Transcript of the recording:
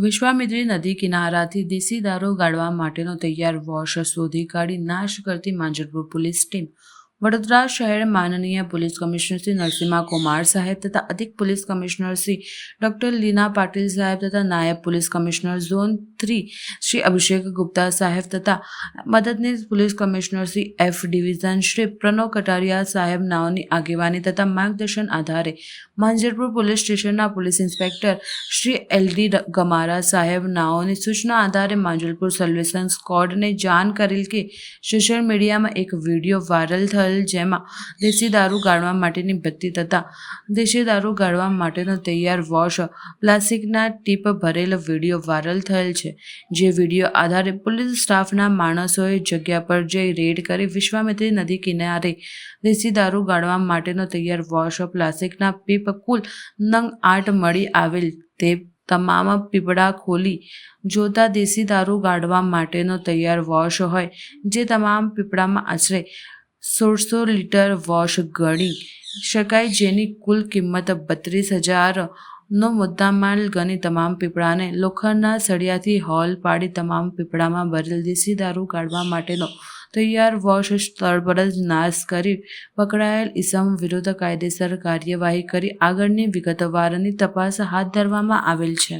વિશ્વામિત્રી નદી કિનારાથી દેશી દારૂ ગાળવા માટેનો તૈયાર વોશ શોધી કાઢી નાશ કરતી માંજલપુર પોલીસ ટીમ. વડોદરા શહેર માનનીય પોલીસ કમિશનર શ્રી નરસિમ્હા કુમાર સાહેબ તથા અધિક police commissioner Shri doctor Leena Patil સાહેબ તથા નાયબ police commissioner zone 3 Shri Abhishek Gupta સાહેબ તથા મદદનીશ police commissioner Shri F division Shri Pranav Kataria સાહેબ નાઓની આગેવાની તથા માર્ગદર્શન આધારે માંજલપુર પોલીસ સ્ટેશનના police inspector Shri L D. Gamara સાહેબ નાઓની સૂચના આધારે માંજલપુર સર્વેલન્સ સ્ક્વોડને જાણ કરેલ કે સોશિયલ મીડિયામાં એક વિડીયો વાયરલ થયેલ જેમાં દેશી દારૂ ગાળવા માટેની ભટ્ટી તથા દેશી દારૂ ગાળવા માટેનો તૈયાર વોશ પ્લાસ્ટિકના ટીપ ભરેલ વિડીયો વાયરલ થયેલ છે. જે વિડીયો આધારે પોલીસ સ્ટાફના માણસોએ જગ્યા પર જઈ રેડ કરી વિશ્વામિત્રી નદી કિનારે દેશી દારૂ ગાળવા માટેનો તૈયાર વોશ પ્લાસ્ટિકના પીપ કુલ નંગ 8 મળી આવેલ. તે તમામ પીપળા ખોલી જોતા દેશી દારૂ ગાળવા માટેનો તૈયાર વોશ હોય, જે તમામ પીપળામાં આશરે 1600 લીટર વોશ ગણી શકાય, જેની કુલ કિંમત 32,000નો મુદ્દામાલ ગણી તમામ પીપળાને લોખંડના સળિયાથી હોલ પાડી તમામ પીપળામાં ભરેલ દેશી દારૂ ગાળવા માટેનો તૈયાર વોશ સ્થળ પર જ નાશ કરી પકડાયેલ ઈસમ વિરુદ્ધ કાયદેસર કાર્યવાહી કરી આગળની વિગતવારની તપાસ હાથ ધરવામાં આવેલ છે.